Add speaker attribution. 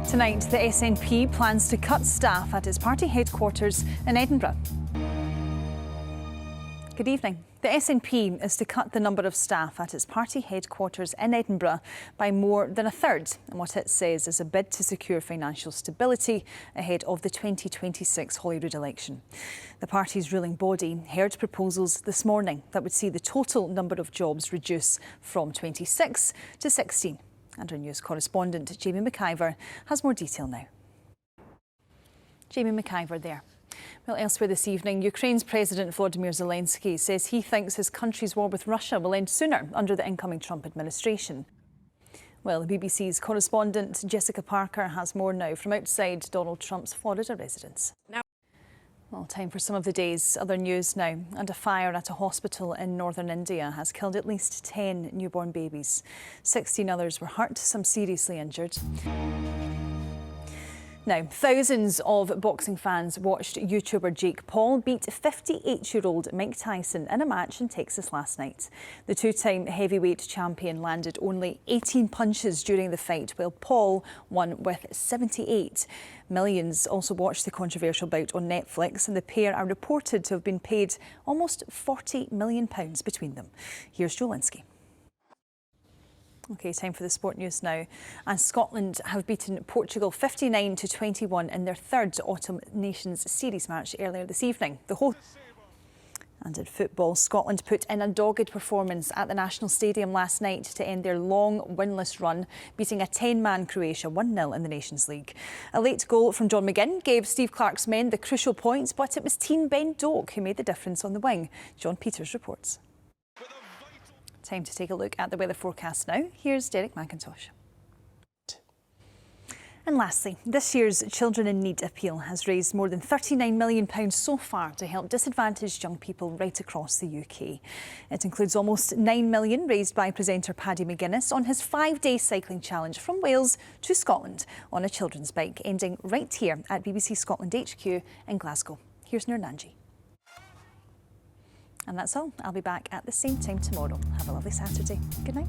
Speaker 1: Tonight, the SNP plans to cut staff at its party headquarters in Edinburgh. Good evening. The SNP is to cut the number of staff at its party headquarters in Edinburgh by more than a third in what it says is a bid to secure financial stability ahead of the 2026 Holyrood election. The party's ruling body heard proposals this morning that would see the total number of jobs reduce from 26 to 16. And our news correspondent Jamie McIver has more detail now. Jamie McIver there. Well, elsewhere this evening, Ukraine's President Volodymyr Zelensky says he thinks his country's war with Russia will end sooner under the incoming Trump administration. Well, the BBC's correspondent Jessica Parker has more now from outside Donald Trump's Florida residence. Well, time for some of the day's other news now. And a fire at a hospital in northern India has killed at least 10 newborn babies. 16 others were hurt, some seriously injured. Now, thousands of boxing fans watched YouTuber Jake Paul beat 58-year-old Mike Tyson in a match in Texas last night. The two-time heavyweight champion landed only 18 punches during the fight, while Paul won with 78. Millions also watched the controversial bout on Netflix, and the pair are reported to have been paid almost £40 million between them. Here's Joe Linsky. OK, time for the sport news now. And Scotland have beaten Portugal 59-21 in their third Autumn Nations Series match earlier this evening. And in football, Scotland put in a dogged performance at the National Stadium last night to end their long winless run, beating a 10-man Croatia 1-0 in the Nations League. A late goal from John McGinn gave Steve Clarke's men the crucial points, but it was Team Ben Doak who made the difference on the wing. John Peters reports. Time to take a look at the weather forecast now. Here's Derek McIntosh. And lastly, this year's Children in Need appeal has raised more than £39 million so far to help disadvantaged young people right across the UK. It includes almost £9 million raised by presenter Paddy McGuinness on his 5-day cycling challenge from Wales to Scotland on a children's bike, ending right here at BBC Scotland HQ in Glasgow. Here's Noor Nanji. And that's all. I'll be back at the same time tomorrow. Have a lovely Saturday. Good night.